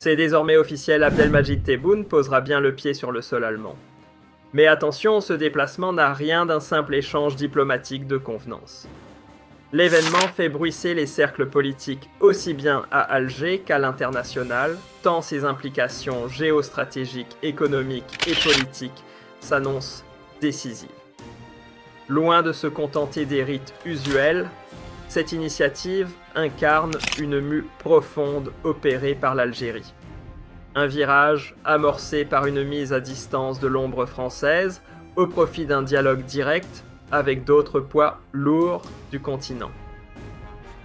C'est désormais officiel, Abdelmadjid Tebboune posera bien le pied sur le sol allemand. Mais attention, ce déplacement n'a rien d'un simple échange diplomatique de convenance. L'événement fait bruisser les cercles politiques aussi bien à Alger qu'à l'international, tant ses implications géostratégiques, économiques et politiques s'annoncent décisives. Loin de se contenter des rites usuels, cette initiative incarne une mue profonde opérée par l'Algérie. Un virage amorcé par une mise à distance de l'ombre française au profit d'un dialogue direct avec d'autres poids lourds du continent.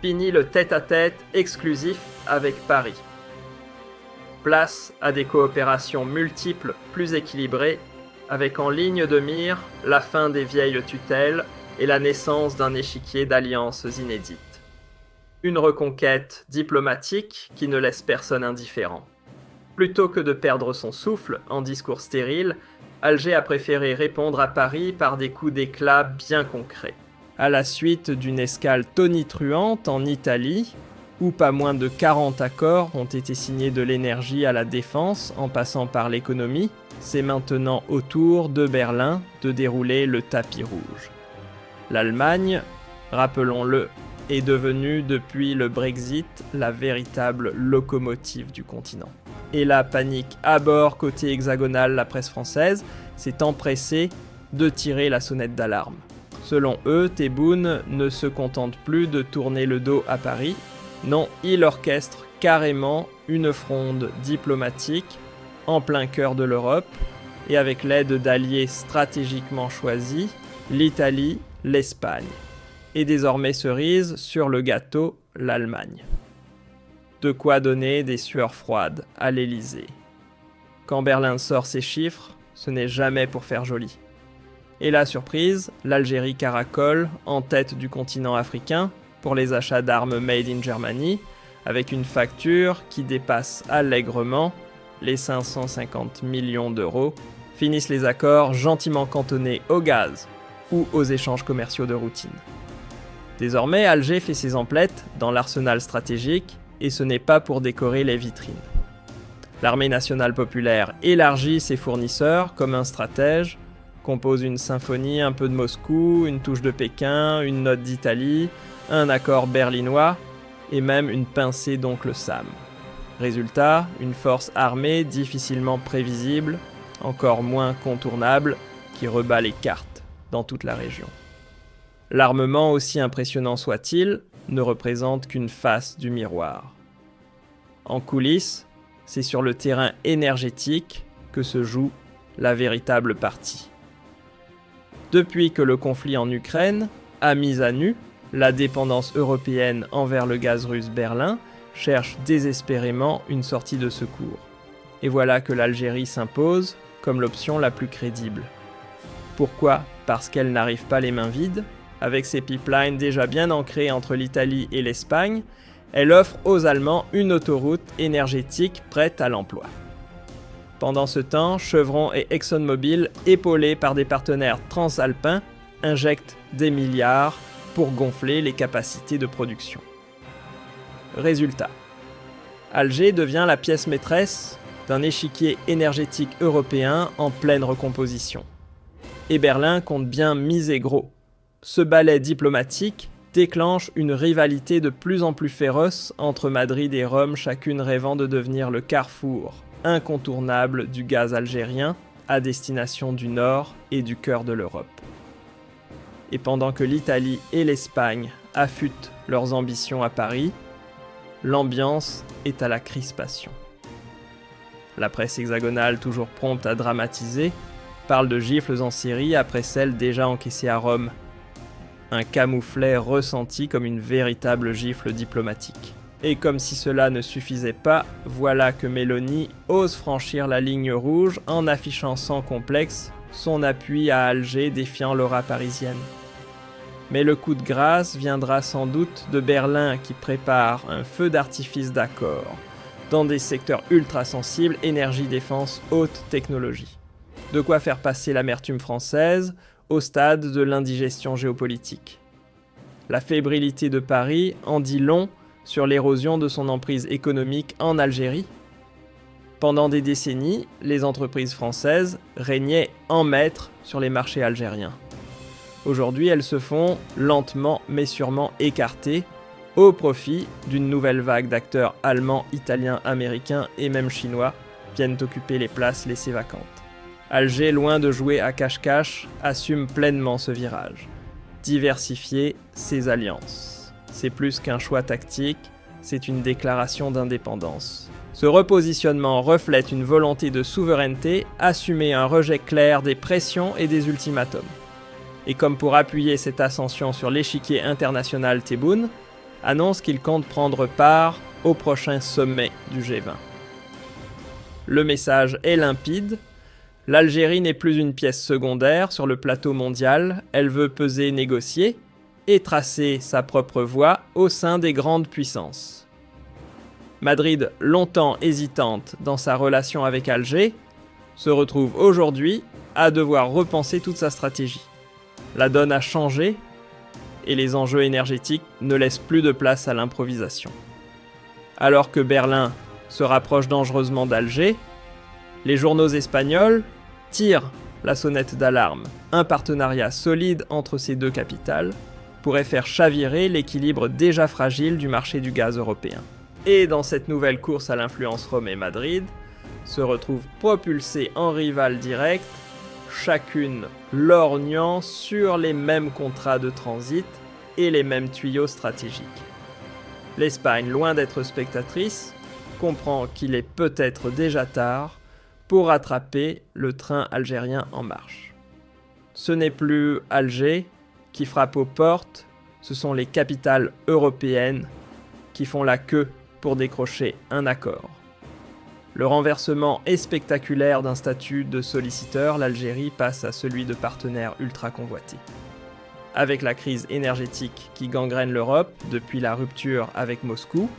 Fini le tête-à-tête exclusif avec Paris. Place à des coopérations multiples plus équilibrées, avec en ligne de mire la fin des vieilles tutelles et la naissance d'un échiquier d'alliances inédites. Une reconquête diplomatique qui ne laisse personne indifférent. Plutôt que de perdre son souffle en discours stériles, Alger a préféré répondre à Paris par des coups d'éclat bien concrets. À la suite d'une escale tonitruante en Italie, où pas moins de 40 accords ont été signés de l'énergie à la défense en passant par l'économie, c'est maintenant au tour de Berlin de dérouler le tapis rouge. L'Allemagne, rappelons-le, est devenue depuis le Brexit la véritable locomotive du continent. Et la panique à bord côté hexagonal, la presse française s'est empressée de tirer la sonnette d'alarme. Selon eux, Tebboune ne se contente plus de tourner le dos à Paris. Non, il orchestre carrément une fronde diplomatique en plein cœur de l'Europe et avec l'aide d'alliés stratégiquement choisis, l'Italie, l'Espagne. Et désormais cerise sur le gâteau, l'Allemagne. De quoi donner des sueurs froides à l'Élysée. Quand Berlin sort ses chiffres, ce n'est jamais pour faire joli. Et la surprise, l'Algérie caracole en tête du continent africain pour les achats d'armes made in Germany, avec une facture qui dépasse allègrement les 550 millions d'euros. Finissent les accords gentiment cantonnés au gaz ou aux échanges commerciaux de routine. Désormais, Alger fait ses emplettes dans l'arsenal stratégique, et ce n'est pas pour décorer les vitrines. L'armée nationale populaire élargit ses fournisseurs comme un stratège, compose une symphonie un peu de Moscou, une touche de Pékin, une note d'Italie, un accord berlinois et même une pincée d'oncle Sam. Résultat, une force armée difficilement prévisible, encore moins contournable, qui rebat les cartes dans toute la région. L'armement, aussi impressionnant soit-il, ne représente qu'une face du miroir. En coulisses, c'est sur le terrain énergétique que se joue la véritable partie. Depuis que le conflit en Ukraine a mis à nu la dépendance européenne envers le gaz russe, Berlin cherche désespérément une sortie de secours. Et voilà que l'Algérie s'impose comme l'option la plus crédible. Pourquoi ? Parce qu'elle n'arrive pas les mains vides. Avec ses pipelines déjà bien ancrés entre l'Italie et l'Espagne, elle offre aux Allemands une autoroute énergétique prête à l'emploi. Pendant ce temps, Chevron et ExxonMobil, épaulés par des partenaires transalpins, injectent des milliards pour gonfler les capacités de production. Résultat, Alger devient la pièce maîtresse d'un échiquier énergétique européen en pleine recomposition. Et Berlin compte bien miser gros. Ce ballet diplomatique déclenche une rivalité de plus en plus féroce entre Madrid et Rome, chacune rêvant de devenir le carrefour incontournable du gaz algérien à destination du nord et du cœur de l'Europe. Et pendant que l'Italie et l'Espagne affûtent leurs ambitions à Paris, l'ambiance est à la crispation. La presse hexagonale, toujours prompte à dramatiser, parle de gifles en série après celles déjà encaissées à Rome. Un camouflet ressenti comme une véritable gifle diplomatique. Et comme si cela ne suffisait pas, voilà que Meloni ose franchir la ligne rouge en affichant sans complexe son appui à Alger défiant l'aura parisienne. Mais le coup de grâce viendra sans doute de Berlin qui prépare un feu d'artifice d'accord dans des secteurs ultra sensibles, énergie, défense, haute technologie. De quoi faire passer l'amertume française au stade de l'indigestion géopolitique. La fébrilité de Paris en dit long sur l'érosion de son emprise économique en Algérie. Pendant des décennies, les entreprises françaises régnaient en maître sur les marchés algériens. Aujourd'hui, elles se font lentement mais sûrement écarter au profit d'une nouvelle vague d'acteurs allemands, italiens, américains et même chinois viennent occuper les places laissées vacantes. Alger, loin de jouer à cache-cache, assume pleinement ce virage. Diversifier ses alliances. C'est plus qu'un choix tactique, c'est une déclaration d'indépendance. Ce repositionnement reflète une volonté de souveraineté, assumer un rejet clair des pressions et des ultimatums. Et comme pour appuyer cette ascension sur l'échiquier international, Tebboune annonce qu'il compte prendre part au prochain sommet du G20. Le message est limpide, l'Algérie n'est plus une pièce secondaire sur le plateau mondial, elle veut peser, négocier et tracer sa propre voie au sein des grandes puissances. Madrid, longtemps hésitante dans sa relation avec Alger, se retrouve aujourd'hui à devoir repenser toute sa stratégie. La donne a changé et les enjeux énergétiques ne laissent plus de place à l'improvisation. Alors que Berlin se rapproche dangereusement d'Alger, les journaux espagnols tirent la sonnette d'alarme. Un partenariat solide entre ces deux capitales pourrait faire chavirer l'équilibre déjà fragile du marché du gaz européen. Et dans cette nouvelle course à l'influence, Rome et Madrid se retrouvent propulsées en rivales directes, chacune lorgnant sur les mêmes contrats de transit et les mêmes tuyaux stratégiques. L'Espagne, loin d'être spectatrice, comprend qu'il est peut-être déjà tard pour rattraper le train algérien en marche. Ce n'est plus Alger qui frappe aux portes, ce sont les capitales européennes qui font la queue pour décrocher un accord. Le renversement est spectaculaire d'un statut de solliciteur, l'Algérie passe à celui de partenaire ultra convoité. Avec la crise énergétique qui gangrène l'Europe depuis la rupture avec Moscou,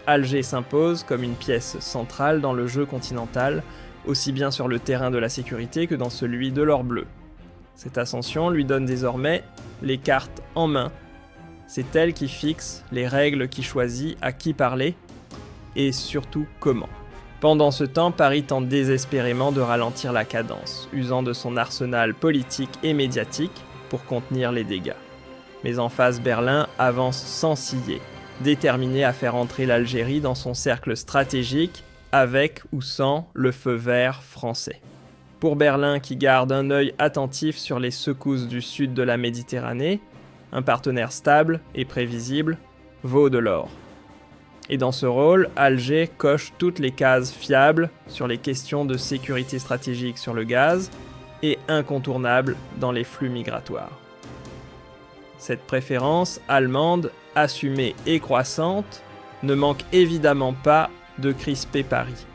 Alger s'impose comme une pièce centrale dans le jeu continental, aussi bien sur le terrain de la sécurité que dans celui de l'or bleu. Cette ascension lui donne désormais les cartes en main. C'est elle qui fixe les règles, qui choisit à qui parler et surtout comment. Pendant ce temps, Paris tente désespérément de ralentir la cadence, usant de son arsenal politique et médiatique pour contenir les dégâts. Mais en face, Berlin avance sans ciller, déterminé à faire entrer l'Algérie dans son cercle stratégique, avec ou sans le feu vert français. Pour Berlin, qui garde un œil attentif sur les secousses du sud de la Méditerranée, un partenaire stable et prévisible vaut de l'or. Et dans ce rôle, Alger coche toutes les cases fiables sur les questions de sécurité stratégique sur le gaz et incontournable dans les flux migratoires. Cette préférence allemande, assumée et croissante, ne manque évidemment pas de crisper Paris.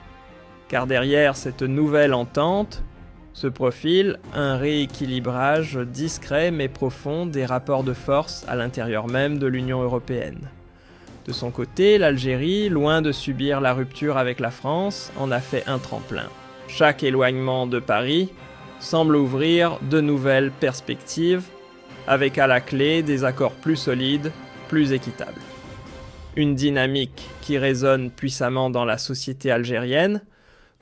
Car derrière cette nouvelle entente se profile un rééquilibrage discret mais profond des rapports de force à l'intérieur même de l'Union européenne. De son côté, l'Algérie, loin de subir la rupture avec la France, en a fait un tremplin. Chaque éloignement de Paris semble ouvrir de nouvelles perspectives, avec à la clé des accords plus solides, plus équitables. Une dynamique qui résonne puissamment dans la société algérienne,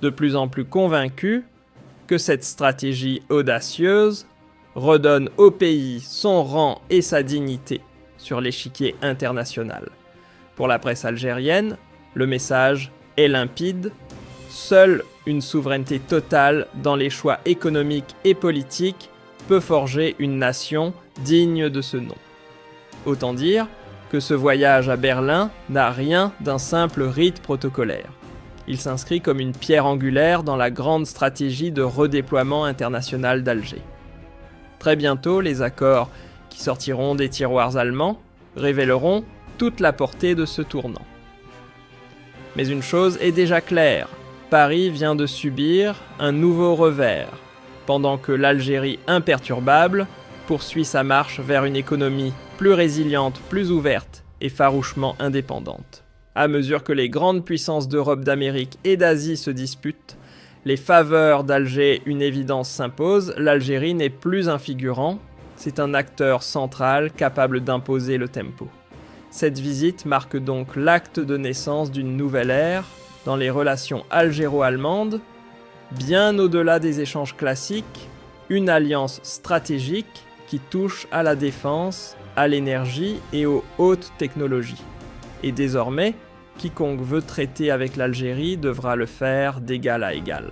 de plus en plus convaincue que cette stratégie audacieuse redonne au pays son rang et sa dignité sur l'échiquier international. Pour la presse algérienne, le message est limpide. Seule une souveraineté totale dans les choix économiques et politiques peut forger une nation digne de ce nom. Autant dire que ce voyage à Berlin n'a rien d'un simple rite protocolaire. Il s'inscrit comme une pierre angulaire dans la grande stratégie de redéploiement international d'Alger. Très bientôt, les accords qui sortiront des tiroirs allemands révéleront toute la portée de ce tournant. Mais une chose est déjà claire, Paris vient de subir un nouveau revers, pendant que l'Algérie imperturbable poursuit sa marche vers une économie plus résiliente, plus ouverte et farouchement indépendante. À mesure que les grandes puissances d'Europe, d'Amérique et d'Asie se disputent, les faveurs d'Alger, une évidence s'impose, l'Algérie n'est plus un figurant, c'est un acteur central capable d'imposer le tempo. Cette visite marque donc l'acte de naissance d'une nouvelle ère dans les relations algéro-allemandes, bien au-delà des échanges classiques, une alliance stratégique qui touche à la défense, à l'énergie et aux hautes technologies. Et désormais, quiconque veut traiter avec l'Algérie devra le faire d'égal à égal.